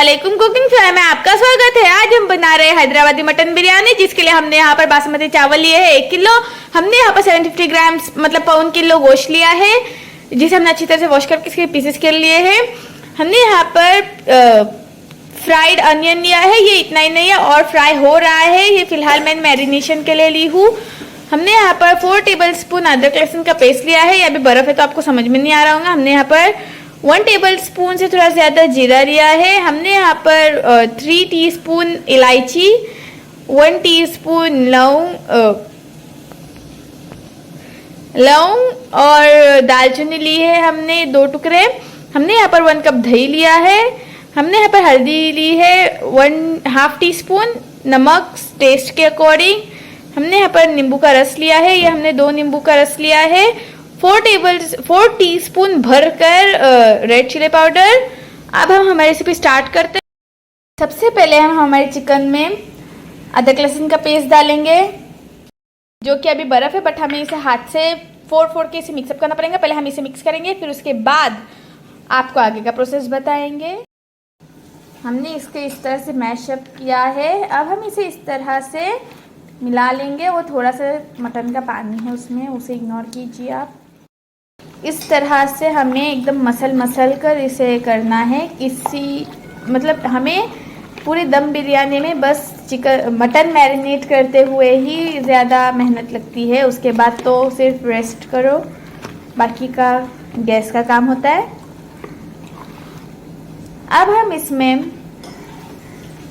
अस्सलामुअलैकुम। Cooking show में आपका स्वागत है। आज हम बना रहे हैं हैदराबादी मटन बिरयानी, जिसके लिए हमने यहाँ पर बासमती चावल लिए हैं 1 किलो। हमने यहाँ पर 750 ग्राम मतलब पौन किलो गोश्त लिया है, जिसे हमने अच्छी तरह से वॉश करके इसके पीसेस कर लिए हैं। हमने यहाँ पर फ्राइड अनियन लिया है, ये इतना ही नहीं है और फ्राई हो रहा है। ये फिलहाल मैंने मैरिनेशन के लिए ली हूँ। हमने यहाँ पर 4 टेबल स्पून अदरक लहसुन का पेस्ट लिया है। ये अभी बर्फ है तो आपको समझ में नहीं आ रहा होगा। हमने यहाँ पर 1 टेबल स्पून से थोड़ा ज़्यादा जीरा लिया है। हमने यहाँ पर 3 टीस्पून इलायची, 1 टीस्पून लौंग और दालचीनी ली है हमने 2 टुकड़े। हमने यहाँ पर 1 कप दही लिया है। हमने यहाँ पर हल्दी ली है 1/2 टीस्पून, नमक टेस्ट के अकॉर्डिंग। हमने यहाँ पर नींबू का रस लिया है, ये हमने 2 नींबू का रस लिया है। 4 टीस्पून भरकर रेड चिली पाउडर। अब हम हमारी रेसिपी स्टार्ट करते हैं। सबसे पहले हम हमारे चिकन में अदरक लहसुन का पेस्ट डालेंगे, जो कि अभी बर्फ है, बट हमें इसे हाथ से फोड़ के इसे मिक्सअप करना पड़ेगा। पहले हम इसे मिक्स करेंगे, फिर उसके बाद आपको आगे का प्रोसेस बताएंगे। हमने इसके इस तरह से मैशअप किया है। अब हम इसे इस तरह से मिला लेंगे। वो थोड़ा सा मटन का पानी है उसमें, उसे इग्नोर कीजिए आप। इस तरह से हमें एकदम मसल कर इसे करना है। मतलब हमें पूरी दम बिरयानी में बस मटन मैरिनेट करते हुए ही ज़्यादा मेहनत लगती है। उसके बाद तो सिर्फ रेस्ट करो, बाकी का गैस का काम होता है। अब हम इसमें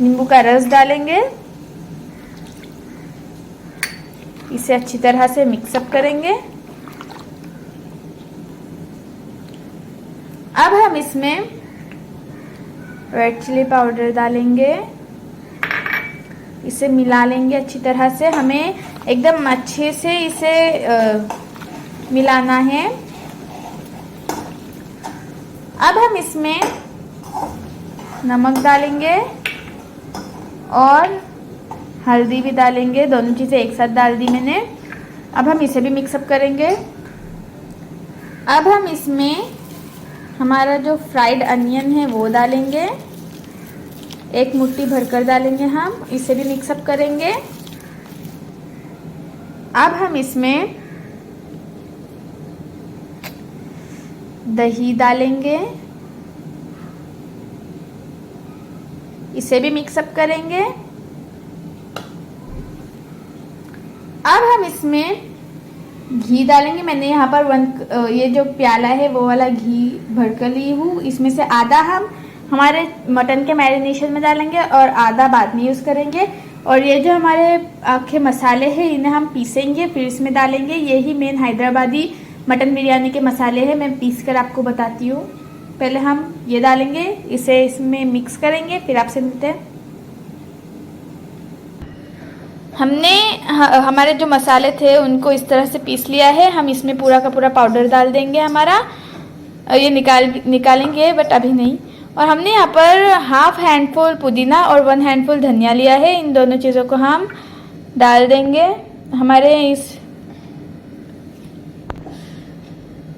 नींबू का रस डालेंगे, इसे अच्छी तरह से मिक्सअप करेंगे। अब हम इसमें रेड चिली पाउडर डालेंगे, इसे मिला लेंगे अच्छी तरह से। हमें एकदम अच्छे से इसे मिलाना है। अब हम इसमें नमक डालेंगे और हल्दी भी डालेंगे, दोनों चीज़ें एक साथ डाल दी मैंने। अब हम इसे भी मिक्सअप करेंगे। अब हम इसमें हमारा जो फ्राइड अनियन है वो डालेंगे, 1 मुट्ठी भरकर डालेंगे हम, इसे भी मिक्सअप करेंगे। अब हम इसमें दही डालेंगे, इसे भी मिक्सअप करेंगे। अब हम इसमें घी डालेंगे। मैंने यहाँ पर ये जो प्याला है वो वाला घी भरकर ली हूँ। इसमें से आधा हम हमारे मटन के मैरिनेशन में डालेंगे और आधा बाद में यूज़ करेंगे। और ये जो हमारे आखे मसाले हैं इन्हें हम पीसेंगे, फिर इसमें डालेंगे। यही मेन हैदराबादी मटन बिरयानी के मसाले हैं, मैं पीस कर आपको बताती हूँ। पहले हम ये डालेंगे, इसे इसमें मिक्स करेंगे, फिर आपसे मिलते हैं। हमने हमारे जो मसाले थे उनको इस तरह से पीस लिया है। हम इसमें पूरा का पूरा पाउडर डाल देंगे हमारा। ये निकालेंगे बट अभी नहीं। और हमने यहाँ पर 1/2 हैंडफुल पुदीना और 1 हैंडफुल धनिया लिया है। इन दोनों चीज़ों को हम डाल देंगे हमारे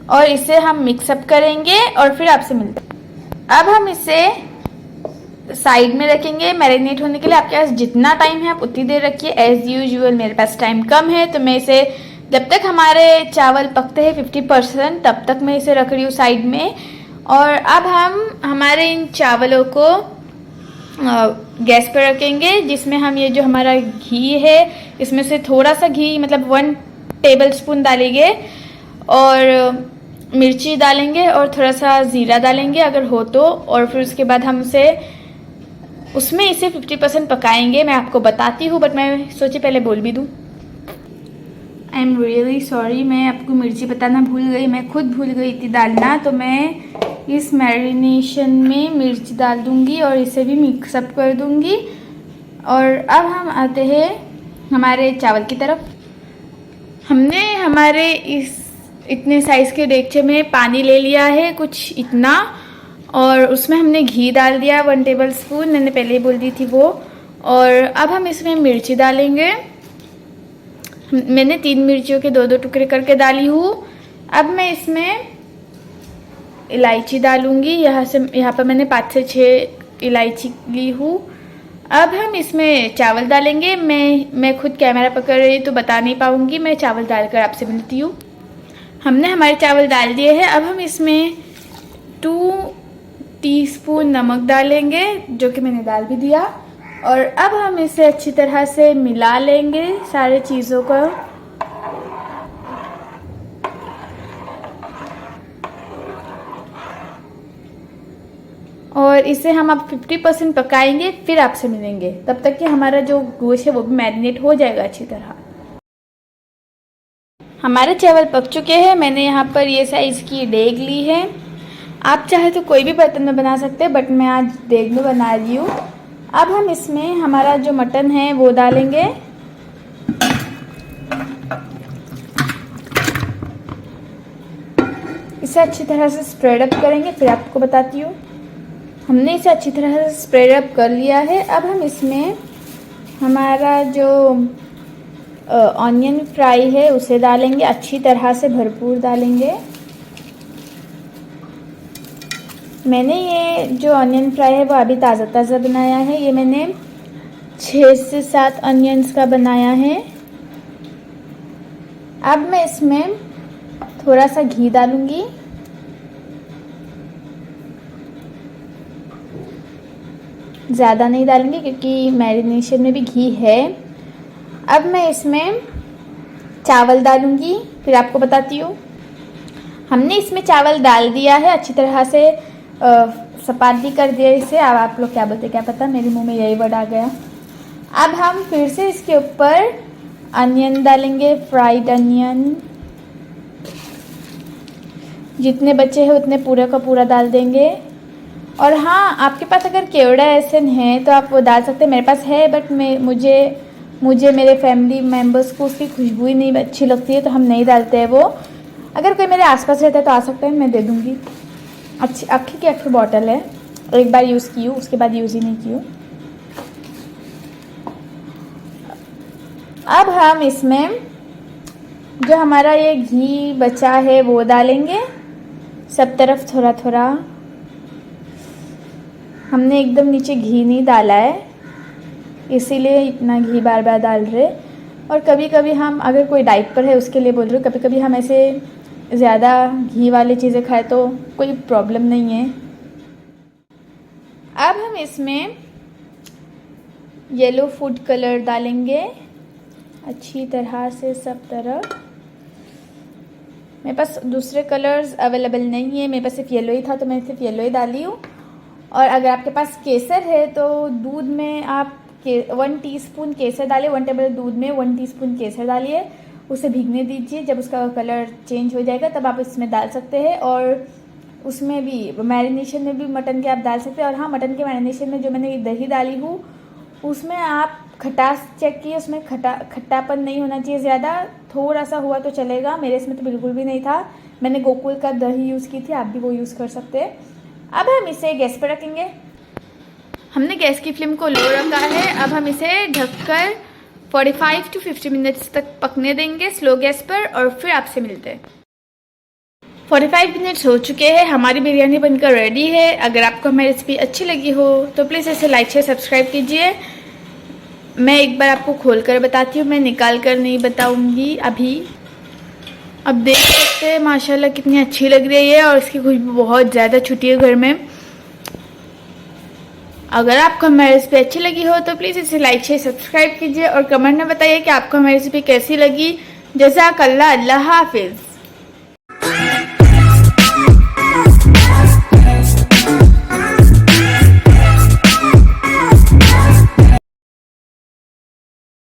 और इसे हम मिक्सअप करेंगे और फिर आपसे मिलते हैं। अब हम इसे साइड में रखेंगे मैरिनेट होने के लिए। आपके पास जितना टाइम है आप उतनी देर रखिए। एज यूजुअल मेरे पास टाइम कम है, तो मैं इसे जब तक हमारे चावल पकते हैं 50% तब तक मैं इसे रख रही हूँ साइड में। और अब हम हमारे इन चावलों को गैस पर रखेंगे, जिसमें हम ये जो हमारा घी है इसमें से थोड़ा सा घी मतलब 1 टेबल स्पून डालेंगे और मिर्ची डालेंगे और थोड़ा सा ज़ीरा डालेंगे अगर हो तो। और फिर उसके बाद हम उसमें इसे 50% पकाएंगे। मैं आपको बताती हूँ, बट मैं सोची पहले बोल भी दूँ। आई एम रियली सॉरी, मैं आपको मिर्ची बताना भूल गई। मैं खुद भूल गई थी डालना, तो मैं इस मैरिनेशन में मिर्च डाल दूँगी और इसे भी मिक्सअप कर दूँगी। और अब हम आते हैं हमारे चावल की तरफ। हमने हमारे इतने साइज़ के देगचे में पानी ले लिया है, कुछ इतना, और उसमें हमने घी डाल दिया 1 टेबल स्पून, मैंने पहले ही बोल दी थी वो। और अब हम इसमें मिर्ची डालेंगे। मैंने 3 मिर्चियों के 2-2 टुकड़े करके डाली हूँ। अब मैं इसमें इलायची डालूंगी। यहाँ पर मैंने 5 से 6 इलायची ली हूँ। अब हम इसमें चावल डालेंगे। मैं खुद कैमरा पकड़ रही तो बता नहीं पाऊँगी, मैं चावल डालकर आपसे मिलती हूँ। हमने हमारे चावल डाल दिए हैं। अब हम इसमें 2 टीस्पून नमक डालेंगे, जो कि मैंने डाल भी दिया। और अब हम इसे अच्छी तरह से मिला लेंगे सारे चीज़ों को। और इसे हम अब 50% पकाएंगे, फिर आपसे मिलेंगे। तब तक कि हमारा जो गोश्त है वो भी मैरिनेट हो जाएगा अच्छी तरह। हमारे चावल पक चुके हैं। मैंने यहाँ पर ये साइज़ की देग ली है। आप चाहे तो कोई भी बर्तन में बना सकते हैं, बट मैं आज देग में बना रही हूँ। अब हम इसमें हमारा जो मटन है वो डालेंगे। इसे अच्छी तरह से स्प्रेड अप करेंगे, फिर आपको बताती हूँ। हमने इसे अच्छी तरह से स्प्रेड अप कर लिया है। अब हम इसमें हमारा जो ऑनियन फ्राई है उसे डालेंगे, अच्छी तरह से भरपूर डालेंगे। मैंने ये जो ऑनियन फ्राई है वो अभी ताज़ा ताज़ा बनाया है। ये मैंने 6 से 7 अनियंस का बनाया है। अब मैं इसमें थोड़ा सा घी डालूंगी। ज़्यादा नहीं डालूंगी क्योंकि मैरिनेशन में भी घी है। अब मैं इसमें चावल डालूंगी, फिर आपको बताती हूँ। हमने इसमें चावल डाल दिया है, अच्छी तरह से सपाटी कर दिया इसे। अब आप लोग क्या बोलते क्या पता, मेरे मुंह में यही वर्ड आ गया। अब हम फिर से इसके ऊपर अनियन डालेंगे, फ्राइड अनियन। जितने बचे हैं उतने पूरा का पूरा डाल देंगे। और हाँ, आपके पास अगर केवड़ा एहसन है तो आप वो डाल सकते हैं। मेरे पास है, बट मुझे मेरे फैमिली मेम्बर्स को उसकी खुशबू ही नहीं अच्छी लगती है, तो हम नहीं डालते हैं वो। अगर कोई मेरे आसपास रहता है तो आ सकता है, मैं दे दूँगी। अच्छी अक्खी की अक्खी बॉटल है, एक बार यूज़ की हूँ, उसके बाद यूज़ ही नहीं की हूँ। अब हम इसमें जो हमारा ये घी बचा है वो डालेंगे, सब तरफ थोड़ा थोड़ा। हमने एकदम नीचे घी नहीं डाला है, इसीलिए इतना घी बार बार डाल रहे। और कभी कभी हम, अगर कोई डाइट पर है उसके लिए बोल रहे हो, कभी कभी हम ऐसे ज़्यादा घी वाली चीज़ें खाए तो कोई प्रॉब्लम नहीं है। अब हम इसमें येलो फूड कलर डालेंगे अच्छी तरह से सब तरफ। मेरे पास दूसरे कलर्स अवेलेबल नहीं है, मेरे पास सिर्फ येलो ही था तो मैं सिर्फ येलो ही डाली हूँ। और अगर आपके पास केसर है तो दूध में आप 1 टीस्पून केसर डालिए। 1 टेबल दूध में 1 टीस्पून केसर डालिए, उसे भीगने दीजिए। जब उसका कलर चेंज हो जाएगा तब आप इसमें डाल सकते हैं। और उसमें भी मैरिनेशन में भी मटन के आप डाल सकते हैं। और हाँ, मटन के मैरिनेशन में जो मैंने दही डाली हूँ उसमें आप खटास चेक किए, उसमें खट्टापन नहीं होना चाहिए ज़्यादा, थोड़ा सा हुआ तो चलेगा। मेरे इसमें तो बिल्कुल भी नहीं था। मैंने गोकुल का दही यूज़ की थी, आप भी वो यूज़ कर सकते हैं। अब हम इसे गैस पर रखेंगे। हमने गैस की फ्लेम को लो रखा है। अब हम इसे ढककर 45 to 50 मिनट्स तक पकने देंगे स्लो गैस पर, और फिर आपसे मिलते हैं। 45 मिनट्स हो चुके हैं, हमारी बिरयानी बनकर रेडी है। अगर आपको हमारी रेसिपी अच्छी लगी हो तो प्लीज़ इसे लाइक शेयर सब्सक्राइब कीजिए। मैं एक बार आपको खोल कर बताती हूँ, मैं निकाल कर नहीं बताऊँगी अभी। अब देख सकते हैं माशाल्लाह कितनी अच्छी लग रही है, और इसकी खुशबू बहुत ज़्यादा छुट्टी है घर में। अगर आपको हमारी रेसिपी अच्छी लगी हो तो प्लीज़ इसे लाइक शेयर सब्सक्राइब कीजिए और कमेंट में बताइए कि आपको हमारी रेसिपी कैसी लगी। जज़ाकल्लाह, अल्लाह हाफिज़।